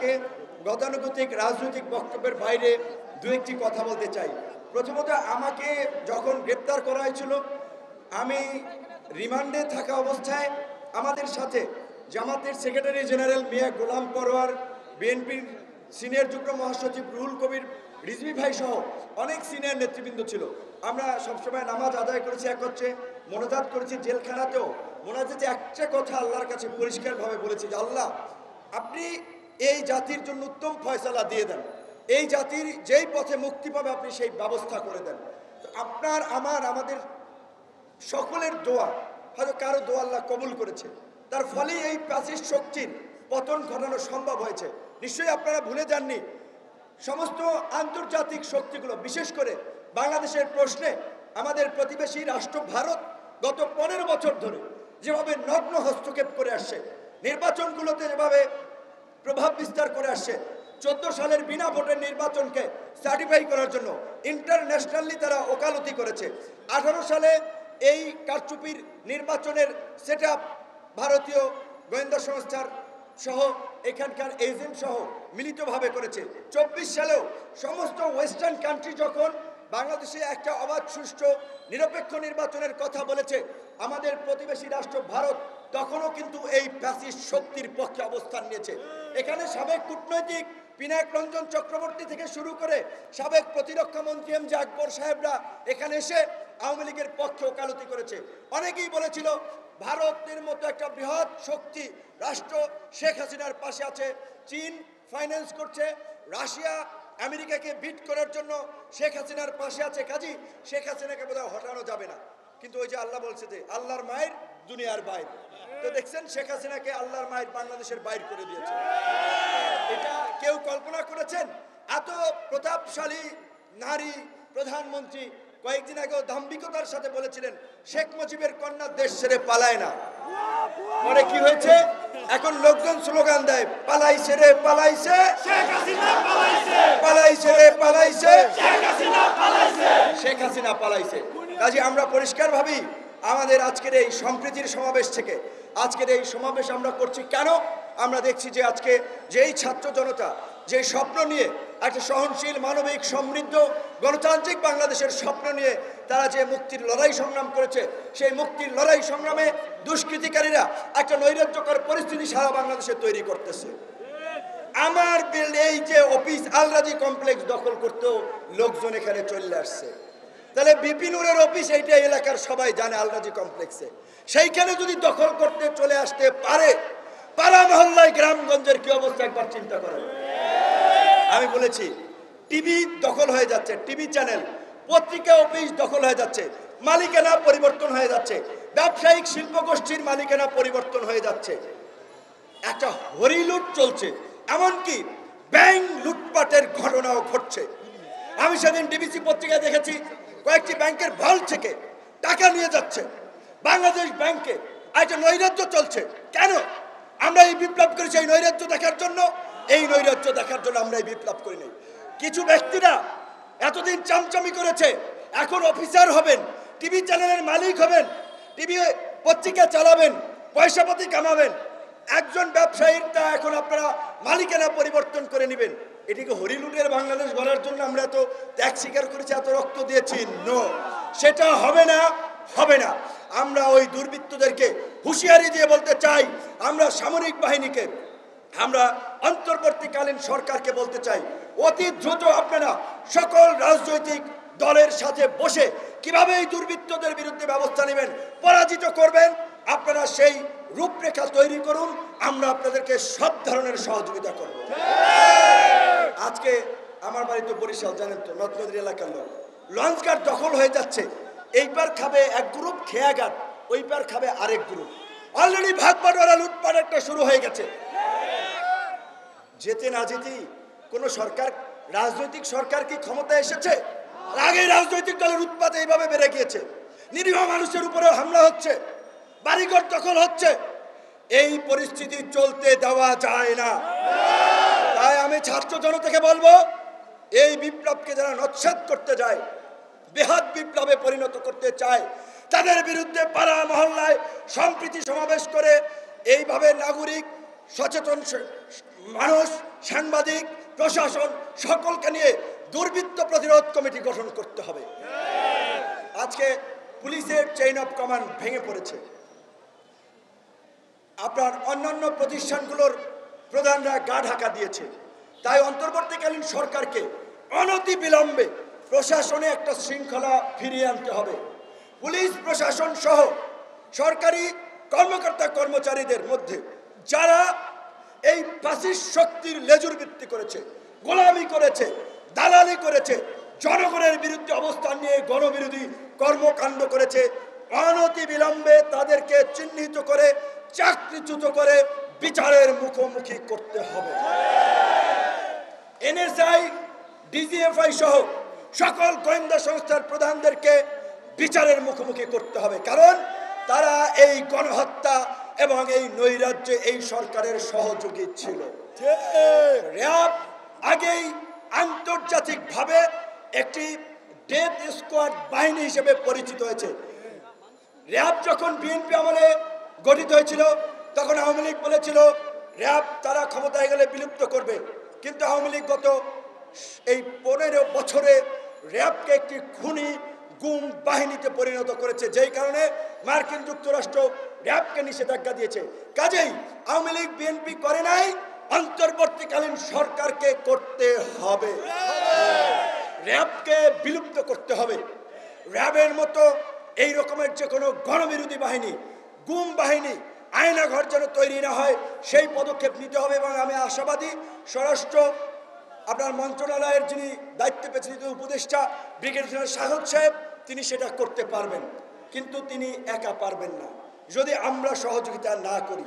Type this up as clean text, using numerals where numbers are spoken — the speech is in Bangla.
আজকে গতানুগতিক রাজনৈতিক বক্তব্যের বাইরে দু একটি কথা বলতে চাই। প্রথমত, আমাকে যখন গ্রেপ্তার করা হয়েছিল, আমি রিমান্ডে থাকা অবস্থায় আমাদের সাথে জামাতের সেক্রেটারি জেনারেল মিয়া গোলাম পরোয়ার, বিএনপির সিনিয়র যুগ্ম মহাসচিব রুহুল কবির রিজভী ভাই সহ অনেক সিনিয়র নেতৃবৃন্দ ছিল। আমরা সবসময় নামাজ আদায় করেছি, এক হচ্ছে মোনাজাত করেছি। জেলখানাতেও মোনাজাতে একটা কথা আল্লাহর কাছে পরিষ্কারভাবে বলেছি যে আল্লাহ, আপনি এই জাতির জন্য উত্তম ফয়সালা দিয়ে দেন, এই জাতির যেই পথে মুক্তি পাবে আপনি সেই ব্যবস্থা করে দেন। তো আপনার আমাদের সকলের দোয়া, হয়তো কারো দোয়া আল্লাহ কবুল করেছে, তার ফলেই এই ফ্যাসিস্ট শক্তির পতন ঘটানো সম্ভব হয়েছে। নিশ্চয়ই আপনারা ভুলে যাননি, সমস্ত আন্তর্জাতিক শক্তিগুলো বিশেষ করে বাংলাদেশের প্রশ্নে আমাদের প্রতিবেশী রাষ্ট্র ভারত গত 15 বছর ধরে যেভাবে নগ্ন হস্তক্ষেপ করে আসছে, নির্বাচনগুলোতে যেভাবে প্রভাব বিস্তার করে আসছে, 14 সালের বিনা ভোটের নির্বাচনকে সার্টিফাই করার জন্য ইন্টারন্যাশনালি তারা ওকালতি করেছে। 18 সালে এই কারচুপির নির্বাচনের সেটআপ ভারতীয় গোয়েন্দা সংস্থার সহ এখানকার এজেন্ট সহ মিলিতভাবে করেছে। 24 সালেও সমস্ত ওয়েস্টার্ন কান্ট্রি যখন বাংলাদেশে একটা অবাধ, সুষ্ঠু, নিরপেক্ষ নির্বাচনের কথা বলেছে, আমাদের প্রতিবেশী রাষ্ট্র ভারত তখনও কিন্তু এই ফ্যাসিস্ট শক্তির পক্ষে অবস্থান নিয়েছে। এখানে সাবেক কূটনৈতিক পিনাক রঞ্জন চক্রবর্তী থেকে শুরু করে সাবেক প্রতিরক্ষা মন্ত্রী এম জে আকবর সাহেবরা এখানে এসে আওয়ামী লীগের পক্ষে ওকালতি করেছে। অনেকেই বলেছিল ভারতের মতো একটা বৃহৎ শক্তি রাষ্ট্র শেখ হাসিনার পাশে আছে, চীন ফাইন্যান্স করছে, রাশিয়া আমেরিকাকে বিট করার জন্য শেখ হাসিনার পাশে আছে, কাজী শেখ হাসিনাকে বোধহয় হটানো যাবে না। কিন্তু ওই যে আল্লাহ বলছে যে আল্লাহর মায়ের দুনিয়ার বাইর, তো দেখছেন শেখ হাসিনাকে আল্লাহর মায়ের বাংলাদেশের বাইর করে দিয়েছে। এটা কেউ কল্পনা করেছেন? এত প্রতাপশালী নারী প্রধানমন্ত্রী কয়েকদিন আগেও দাম্ভিকতার সাথে বলেছিলেন শেখ মুজিবের কন্যা দেশ ছেড়ে পালায় না। পরে কি হয়েছে? এখন লোকজন স্লোগান দেয়, পালাইছে রে পালাইছে শেখ হাসিনা, পালাইছে পালাইছে রে পালাইছে শেখ হাসিনা, পালাইছে শেখ হাসিনা পালাইছে। কাজে আমরা পরিষ্কার ভাবি আমাদের আজকের এই সম্প্রীতির সমাবেশ থেকে, আজকের এই সমাবেশ আমরা করছি কেন? আমরা দেখছি যে আজকে যেই ছাত্র জনতা যে স্বপ্ন নিয়ে একটা সহনশীল, মানবিক, সমৃদ্ধ, গণতান্ত্রিক বাংলাদেশের স্বপ্ন নিয়ে তারা যে মুক্তির লড়াই সংগ্রাম করেছে, সেই মুক্তির লড়াই সংগ্রামে দুষ্কৃতিকারীরা একটা নৈরাজ্যকর পরিস্থিতি সারা বাংলাদেশে তৈরি করতেছে। আমার এই যে অফিস আলরাজি কমপ্লেক্স দখল করতেও লোকজন এখানে চলে আসছে, তাহলে বিপিনুরের অফিস এইটা এলাকার সবাই জানে আলরাজি কমপ্লেক্সে, সেইখানে যদি দখল করতে চলে আসতে পারে, পাড়া মহল্লায় গ্রামগঞ্জের কি অবস্থা একবার চিন্তা করেন। আমি বলেছি টিভি দখল হয়ে যাচ্ছে, টিভি চ্যানেল, পত্রিকা অফিস দখল হয়ে যাচ্ছে, মালিকানা পরিবর্তন হয়ে যাচ্ছে, ব্যবসায়িক শিল্প গোষ্ঠীর মালিকানা পরিবর্তন হয়ে যাচ্ছে, একটা হরিলুট চলছে, এমনকি ব্যাংক লুটপাটের ঘটনাও ঘটছে। আমি সেদিন ডিবিসি পত্রিকায় দেখেছি কয়েকটি ব্যাংকের ভল্ট থেকে টাকা নিয়ে যাচ্ছে বাংলাদেশ ব্যাংকে। একটা নৈরাজ্য চলছে। কেন? আমরা এই বিপ্লব করেছি এই নৈরাজ্য দেখার জন্য। এই নৈরাজ্য দেখার জন্য আমরা এই বিপ্লব করি নাই। কিছু ব্যক্তিরা এতদিন চামচামি করেছে, এখন অফিসার হবেন, টিভি চ্যানেলের মালিক হবেন, টিভি পত্রিকা চালাবেন, পয়সাপাতি কামাবেন। একজন ব্যবসায়ীর তা এখন আপনারা মালিকানা পরিবর্তন করে নেবেন। এটিকে হরিলুটের বাংলাদেশ গড়ার জন্য আমরা এত ত্যাগ স্বীকার করেছি, এত রক্ত দিয়েছি? নো, সেটা হবে না, হবে না। আমরা ওই দুর্বৃত্তদেরকে হুঁশিয়ারি দিয়ে বলতে চাই, আমরা সামরিক বাহিনীকে, আমরা অন্তর্বর্তীকালীন সরকারকে বলতে চাই, অতি দ্রুত আপনারা সকল রাজনৈতিক দলের সাথে বসে কিভাবে এই দুর্বৃত্তদের বিরুদ্ধে ব্যবস্থা নেবেন, পরাজিত করবেন, আপনারা সেই রূপরেখা তৈরি করুন। আমরা আপনাদেরকে সব ধরনের সহযোগিতা করব। আজকে আমার বাড়ি তো বরিশাল, জানেন তো, নদ নদীর এলাকার লোক। লঞ্চঘাট দখল হয়ে যাচ্ছে, এইবার খাবে এক গ্রুপ, খেয়াঘাট ওইবার খাবে আরেক গ্রুপ। অলরেডি ভাগ বাটোয়ারা, লুটপাট একটা শুরু হয়ে গেছে। যেতে না যেতেই কোন সরকার, রাজনৈতিক সরকার কি ক্ষমতা এসেছে? আগে রাজনৈতিক দলের উৎপাত এইভাবে বেড়ে গিয়েছে, নিরীহ মানুষের উপরে হামলা হচ্ছে, বাড়িঘর দখল হচ্ছে। এই পরিস্থিতি চলতে দেওয়া যায় না। তাই আমি ছাত্র জনতাকে বলবো, এই বিপ্লবকে যারা নস্যাৎ করতে যায়, বৃহৎ বিপ্লবে পরিণত করতে চায়, তাদের বিরুদ্ধে পাড়া মহল্লায় সম্প্রীতি সমাবেশ করে এইভাবে নাগরিক সচেতন মানুষ সাংবাদিক, প্রশাসন সকলকে নিয়ে দুর্বৃত্ত প্রতিরোধ কমিটি গঠন করতে হবে। আজকে পুলিশের চেইন অফ কমান্ড ভেঙে পড়েছে। আপনার অন্যান্য প্রতিষ্ঠানগুলোর প্রধানরা গা ঢাকা দিয়েছে। তাই অন্তর্বর্তীকালীন সরকারকে অনতিবিলম্বে প্রশাসনে একটা শৃঙ্খলা ফিরিয়ে আনতে হবে। পুলিশ প্রশাসন সহ সরকারি কর্মকর্তা কর্মচারীদের মধ্যে যারা এই ফ্যাসিস্ট শক্তির লেজুর ভিত্তি করেছে, গোলামি করেছে, দালালি করেছে, জনগণের বিরুদ্ধে অবস্থান নিয়ে গণবিরোধী কর্মকাণ্ড করেছে, অনতিবিলম্বে তাদেরকে চিহ্নিত করে চাকরিচ্যুত করে বিচারের মুখোমুখি করতে হবে। এনএসআই, ডিজিএফআই সহ সকল গোয়েন্দা সংস্থার প্রধানদেরকে বিচারের মুখোমুখি করতে হবে, কারণ তারা এই গণহত্যা এবং এই নৈরাজ্যে এই সরকারের সহযোগী ছিল। র‍্যাব আগেই আন্তর্জাতিকভাবে একটি ডেথ স্কোয়াড বাহিনী হিসেবে পরিচিত হয়েছে। র‍্যাব যখন বিএনপি আমলে গঠিত হয়েছিল তখন আওয়ামী লীগ বলেছিল র‍্যাব তারা ক্ষমতায় গেলে বিলুপ্ত করবে, কিন্তু আওয়ামী লীগ গত এই 15 বছরে র‍্যাবকে একটি খুনি গুম বাহিনীতে পরিণত করেছে, যেই কারণে মার্কিন যুক্তরাষ্ট্র র‍্যাবকে নিষেধাজ্ঞা দিয়েছে। কাজেই আওয়ামী লীগ বিএনপি করে নাই, অন্তর্বর্তীকালীন সরকারকে করতে হবে। র‍্যাবকে বিলুপ্ত করতে হবে। র‍্যাবের মতো এই রকমের যে কোনো গণবিরোধী বাহিনী, গুম বাহিনী, আয়নাঘর যেন তৈরি না হয় সেই পদক্ষেপ নিতে হবে। এবং আমি আশাবাদী স্বরাষ্ট্র আপনার মন্ত্রণালয়ের যিনি দায়িত্বে পেয়েছেন উপদেষ্টা ব্রিগেডিয়ার জেনারেল শাহদ সাহেব, তিনি সেটা করতে পারবেন, কিন্তু তিনি একা পারবেন না যদি আমরা সহযোগিতা না করি।